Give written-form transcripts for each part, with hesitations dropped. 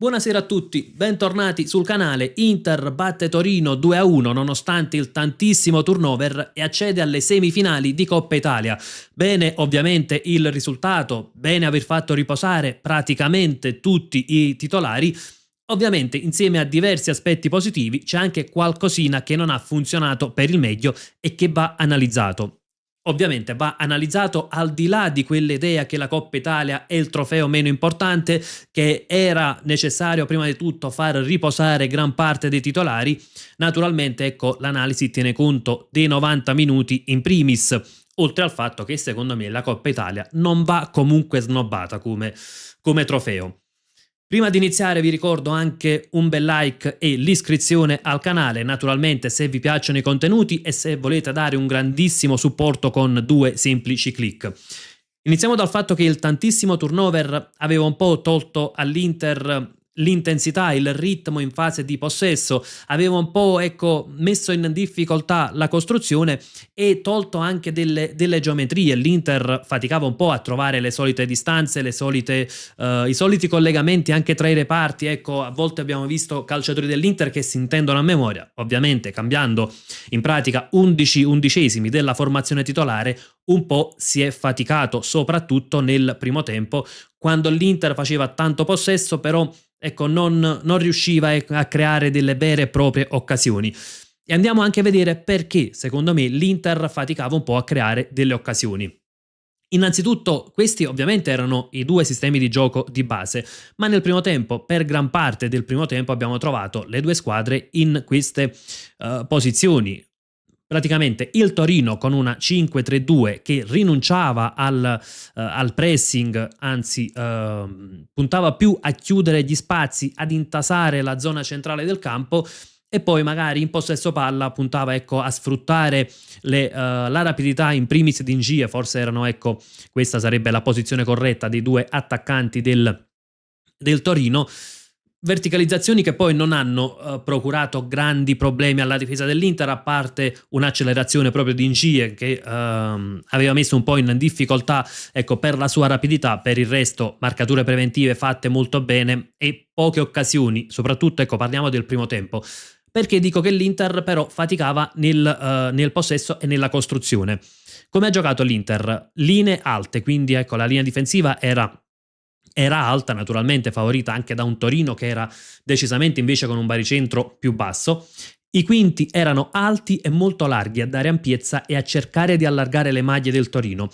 Buonasera a tutti, bentornati sul canale. Inter batte Torino 2-1 nonostante il tantissimo turnover e accede alle semifinali di Coppa Italia. Bene ovviamente il risultato, bene aver fatto riposare praticamente tutti i titolari. Ovviamente insieme a diversi aspetti positivi c'è anche qualcosina che non ha funzionato per il meglio e che va analizzato. Ovviamente va analizzato al di là di quell'idea che la Coppa Italia è il trofeo meno importante, che era necessario prima di tutto far riposare gran parte dei titolari. Naturalmente, ecco, l'analisi tiene conto dei 90 minuti in primis, oltre al fatto che secondo me la Coppa Italia non va comunque snobbata come trofeo. Prima di iniziare vi ricordo anche un bel like e l'iscrizione al canale, naturalmente se vi piacciono i contenuti e se volete dare un grandissimo supporto con due semplici click. Iniziamo dal fatto che il tantissimo turnover aveva un po' tolto all'Inter l'intensità, il ritmo in fase di possesso, aveva un po' messo in difficoltà la costruzione e tolto anche delle geometrie. L'Inter faticava un po' a trovare le solite distanze, i soliti collegamenti anche tra i reparti. Ecco, a volte abbiamo visto calciatori dell'Inter che si intendono a memoria, ovviamente cambiando in pratica 11 undicesimi della formazione titolare. Un po' si è faticato, soprattutto nel primo tempo, quando l'Inter faceva tanto possesso, però non riusciva a creare delle vere e proprie occasioni. E andiamo anche a vedere perché, secondo me, l'Inter faticava un po' a creare delle occasioni. Innanzitutto, questi ovviamente erano i due sistemi di gioco di base, ma nel primo tempo, per gran parte del primo tempo, abbiamo trovato le due squadre in queste posizioni. Praticamente il Torino con una 5-3-2 che rinunciava al pressing, anzi puntava più a chiudere gli spazi, ad intasare la zona centrale del campo, e poi magari in possesso palla puntava a sfruttare la rapidità in primis di Ngie. Forse questa sarebbe la posizione corretta dei due attaccanti del Torino. Verticalizzazioni che poi non hanno procurato grandi problemi alla difesa dell'Inter, a parte un'accelerazione proprio di Ngie che aveva messo un po' in difficoltà per la sua rapidità. Per il resto marcature preventive fatte molto bene e poche occasioni, soprattutto parliamo del primo tempo. Perché dico che l'Inter però faticava nel possesso e nella costruzione. Come ha giocato l'Inter? Linee alte, quindi la linea difensiva era alta, naturalmente favorita anche da un Torino che era decisamente invece con un baricentro più basso. I quinti erano alti e molto larghi, a dare ampiezza e a cercare di allargare le maglie del Torino.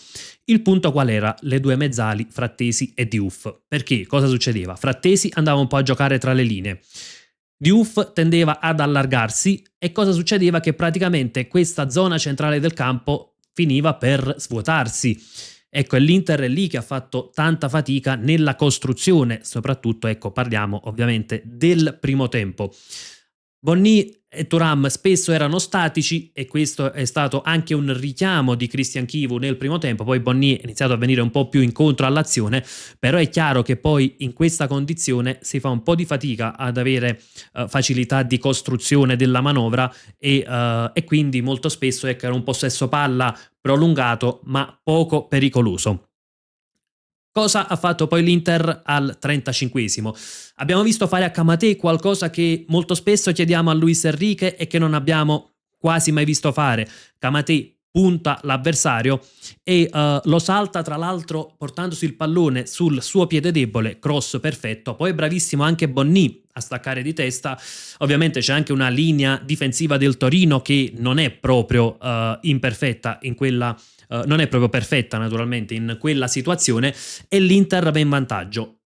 Il punto qual era? Le due mezzali, Frattesi e Diouf. Perché? Cosa succedeva? Frattesi andava un po' a giocare tra le linee, Diouf tendeva ad allargarsi, e cosa succedeva? Che praticamente questa zona centrale del campo finiva per svuotarsi. È l'Inter è lì che ha fatto tanta fatica nella costruzione, soprattutto parliamo ovviamente del primo tempo. Bonny e Thuram spesso erano statici, e questo è stato anche un richiamo di Christian Chivu nel primo tempo. Poi Bonny è iniziato a venire un po' più incontro all'azione, però è chiaro che poi in questa condizione si fa un po' di fatica ad avere facilità di costruzione della manovra, e quindi molto spesso era un possesso palla prolungato ma poco pericoloso. Cosa ha fatto poi l'Inter al 35esimo? Abbiamo visto fare a Kamaté qualcosa che molto spesso chiediamo a Luis Enrique e che non abbiamo quasi mai visto fare. Kamaté punta l'avversario e lo salta, tra l'altro portandosi il pallone sul suo piede debole, cross perfetto. Poi è bravissimo anche Bonny a staccare di testa. Ovviamente c'è anche una linea difensiva del Torino che non è proprio imperfetta in quella non è proprio perfetta naturalmente in quella situazione, e l'Inter va in vantaggio.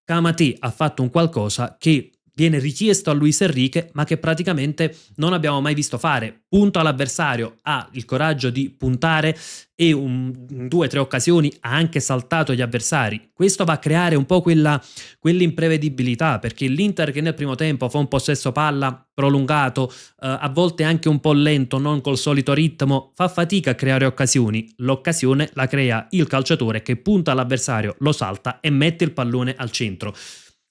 Kamaté ha fatto un qualcosa che viene richiesto a Luis Enrique ma che praticamente non abbiamo mai visto fare. Punta all'avversario, ha il coraggio di puntare e in 2 o 3 occasioni ha anche saltato gli avversari. Questo va a creare un po' quell'imprevedibilità, perché l'Inter che nel primo tempo fa un possesso palla prolungato, a volte anche un po' lento, non col solito ritmo, fa fatica a creare occasioni. L'occasione la crea il calciatore che punta all'avversario, lo salta e mette il pallone al centro.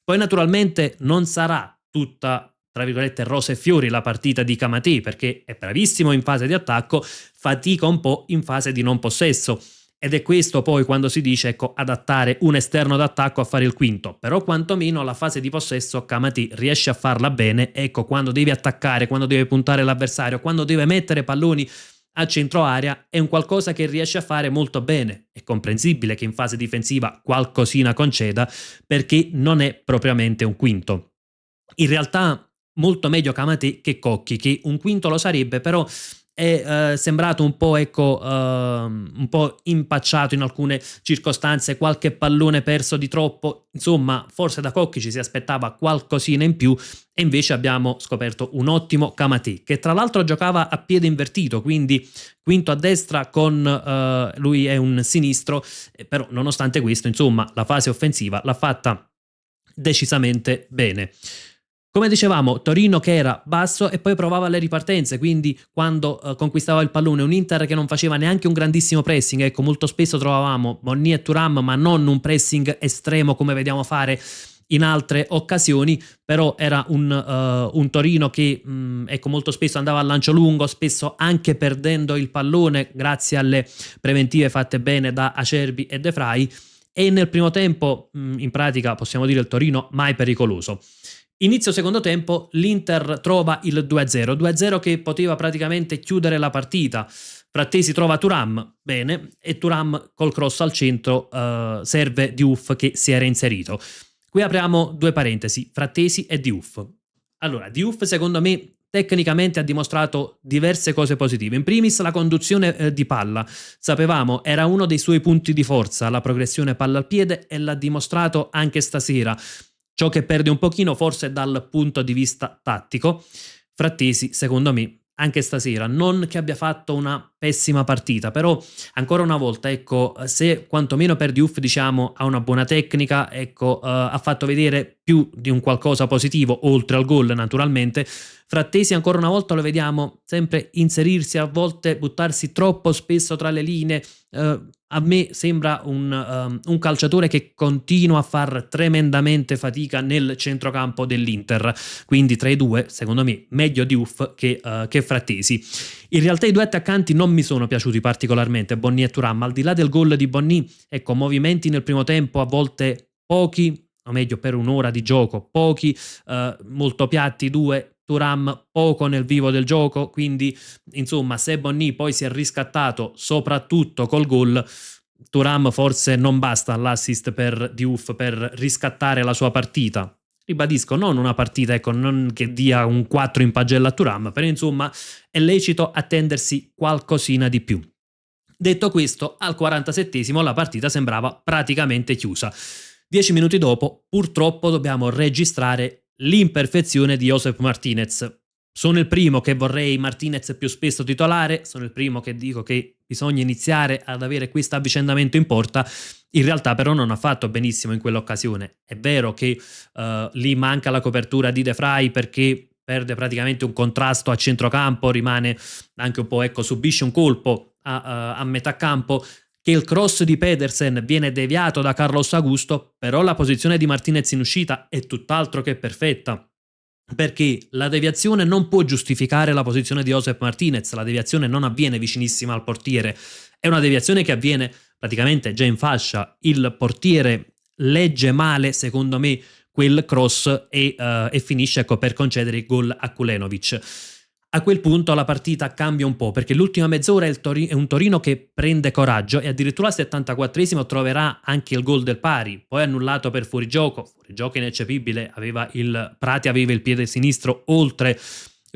Poi naturalmente non sarà tutta, tra virgolette, rose e fiori la partita di Kamaté, perché è bravissimo in fase di attacco, fatica un po' in fase di non possesso. ed è questo poi quando si dice, ecco, adattare un esterno d'attacco a fare il quinto, però quantomeno la fase di possesso Camati riesce a farla bene, ecco, quando devi attaccare, quando deve puntare l'avversario, quando deve mettere palloni a centro area, è un qualcosa che riesce a fare molto bene. È comprensibile che in fase difensiva qualcosina conceda, perché non è propriamente un quinto. In realtà molto meglio Camate che Cocchi, che un quinto lo sarebbe, però è sembrato un po', ecco, un po' impacciato in alcune circostanze, qualche pallone perso di troppo, insomma forse da Cocchi ci si aspettava qualcosina in più, e invece abbiamo scoperto un ottimo Camate, che tra l'altro giocava a piede invertito, quindi quinto a destra con lui è un sinistro, però nonostante questo, insomma, la fase offensiva l'ha fatta decisamente bene. Come dicevamo, Torino che era basso e poi provava le ripartenze, quindi quando conquistava il pallone, un Inter che non faceva neanche un grandissimo pressing, ecco, molto spesso trovavamo Bonny e Thuram, ma non un pressing estremo come vediamo fare in altre occasioni, però era un Torino che ecco, molto spesso andava al lancio lungo, spesso anche perdendo il pallone grazie alle preventive fatte bene da Acerbi e De Vrij, e nel primo tempo in pratica possiamo dire il Torino mai pericoloso. Inizio secondo tempo, l'Inter trova il 2-0, 2-0 che poteva praticamente chiudere la partita. Frattesi trova Thuram, bene, e Thuram col cross al centro serve Diouf che si era inserito. Qui apriamo due parentesi, Frattesi e Diouf. Allora, Diouf secondo me tecnicamente ha dimostrato diverse cose positive. In primis la conduzione di palla, sapevamo era uno dei suoi punti di forza, la progressione palla al piede, e l'ha dimostrato anche stasera. Ciò che perde un pochino forse dal punto di vista tattico. Frattesi, secondo me, anche stasera, non che abbia fatto una pessima partita, però ancora una volta, ecco, se quantomeno per Diouf diciamo ha una buona tecnica, ecco, ha fatto vedere più di un qualcosa positivo, oltre al gol naturalmente. Frattesi ancora una volta lo vediamo sempre inserirsi, a volte buttarsi troppo spesso tra le linee. A me sembra un calciatore che continua a far tremendamente fatica nel centrocampo dell'Inter, quindi tra i due secondo me meglio Diouf che Frattesi. In realtà i due attaccanti non mi sono piaciuti particolarmente, Bonny e Thuram, al di là del gol di Bonny, ecco, movimenti nel primo tempo a volte pochi, o meglio per un'ora di gioco pochi, molto piatti due, Thuram poco nel vivo del gioco, quindi insomma se Bonny poi si è riscattato soprattutto col gol, Thuram forse non basta l'assist per Diouf per riscattare la sua partita. Ribadisco, non una partita, ecco, non che dia un 4 in pagella a Thuram, però insomma è lecito attendersi qualcosina di più. Detto questo, al 47esimo la partita sembrava praticamente chiusa. 10 minuti dopo, purtroppo dobbiamo registrare l'imperfezione di Josep Martinez. Sono il primo che vorrei Martinez più spesso titolare, sono il primo che dico che bisogna iniziare ad avere questo avvicendamento in porta. In realtà però non ha fatto benissimo in quell'occasione. È vero che lì manca la copertura di De Vrij perché perde praticamente un contrasto a centrocampo, rimane anche un po', ecco, subisce un colpo a metà campo, che il cross di Pedersen viene deviato da Carlos Augusto, però la posizione di Martinez in uscita è tutt'altro che perfetta, perché la deviazione non può giustificare la posizione di Josep Martinez, la deviazione non avviene vicinissima al portiere, è una deviazione che avviene praticamente già in fascia, il portiere legge male secondo me quel cross e finisce, ecco, per concedere il gol a Kulenovic. A quel punto la partita cambia un po', perché l'ultima mezz'ora è un Torino che prende coraggio e addirittura al 74esimo troverà anche il gol del pari, poi annullato per fuorigioco ineccepibile, Prati aveva il piede sinistro oltre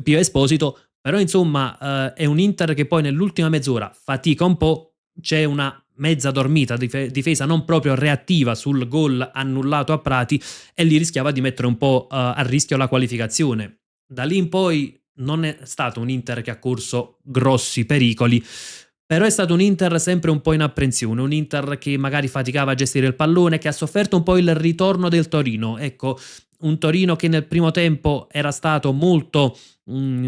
Pio Esposito, però insomma è un Inter che poi nell'ultima mezz'ora fatica un po', c'è una mezza dormita difesa non proprio reattiva sul gol annullato a Prati e lì rischiava di mettere un po' a rischio la qualificazione. Da lì in poi non è stato un Inter che ha corso grossi pericoli, però è stato un Inter sempre un po' in apprensione, un Inter che magari faticava a gestire il pallone, che ha sofferto un po' il ritorno del Torino, ecco, un Torino che nel primo tempo era stato molto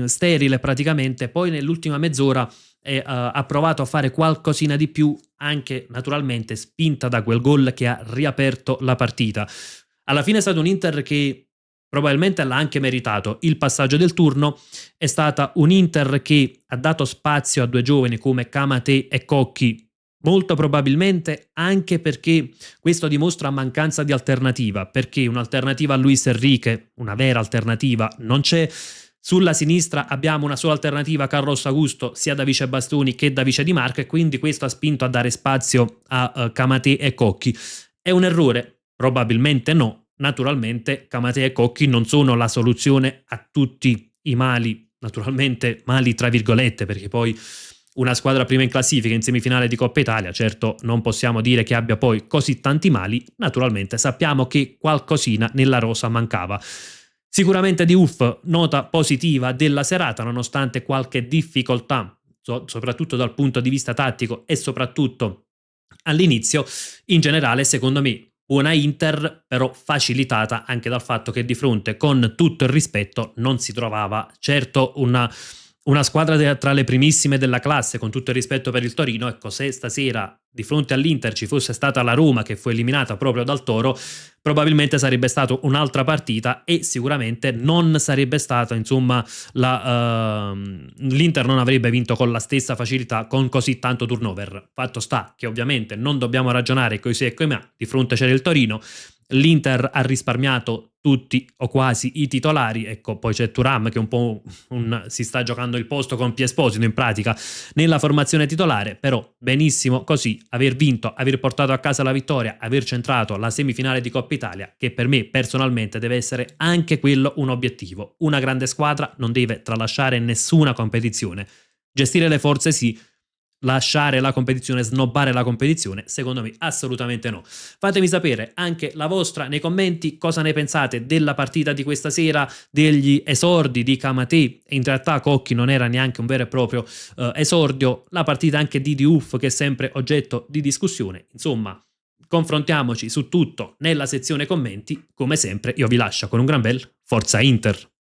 sterile praticamente, poi nell'ultima mezz'ora ha provato a fare qualcosina di più, anche naturalmente spinta da quel gol che ha riaperto la partita. Alla fine è stato un Inter che probabilmente l'ha anche meritato il passaggio del turno, è stata un Inter che ha dato spazio a due giovani come Kamate e Cocchi Molto probabilmente anche perché questo dimostra mancanza di alternativa, perché un'alternativa a Luis Enrique, una vera alternativa, non c'è. Sulla sinistra abbiamo una sola alternativa, Carlos Augusto, sia da vice Bastoni che da vice Di Marco, e quindi questo ha spinto a dare spazio a Camatè e Cocchi. È un errore? Probabilmente no. Naturalmente Camatè e Cocchi non sono la soluzione a tutti i mali, naturalmente mali tra virgolette, perché poi una squadra prima in classifica in semifinale di Coppa Italia, certo non possiamo dire che abbia poi così tanti mali, naturalmente sappiamo che qualcosina nella rosa mancava. Sicuramente Diouf, nota positiva della serata, nonostante qualche difficoltà, soprattutto dal punto di vista tattico e soprattutto all'inizio. In generale, secondo me, buona Inter, però facilitata anche dal fatto che di fronte, con tutto il rispetto, non si trovava certo una squadra tra le primissime della classe, con tutto il rispetto per il Torino. Ecco, se stasera di fronte all'Inter ci fosse stata la Roma, che fu eliminata proprio dal Toro, probabilmente sarebbe stata un'altra partita e sicuramente non sarebbe stata, insomma, l'Inter non avrebbe vinto con la stessa facilità, con così tanto turnover. Fatto sta che ovviamente non dobbiamo ragionare coi se e coi ma, di fronte c'era il Torino, l'Inter ha risparmiato tutti o quasi i titolari, ecco, poi c'è Thuram che un po' si sta giocando il posto con Esposito in pratica nella formazione titolare, però benissimo così, aver vinto, aver portato a casa la vittoria, aver centrato la semifinale di Coppa Italia, che per me personalmente deve essere anche quello un obiettivo. Una grande squadra non deve tralasciare nessuna competizione. Gestire le forze sì, lasciare la competizione, snobbare la competizione, secondo me assolutamente no. Fatemi sapere anche la vostra nei commenti, cosa ne pensate della partita di questa sera, degli esordi di Camatè. In realtà Cocchi non era neanche un vero e proprio esordio, la partita anche di Diouf che è sempre oggetto di discussione. Insomma, confrontiamoci su tutto nella sezione commenti. Come sempre io vi lascio con un gran bel Forza Inter.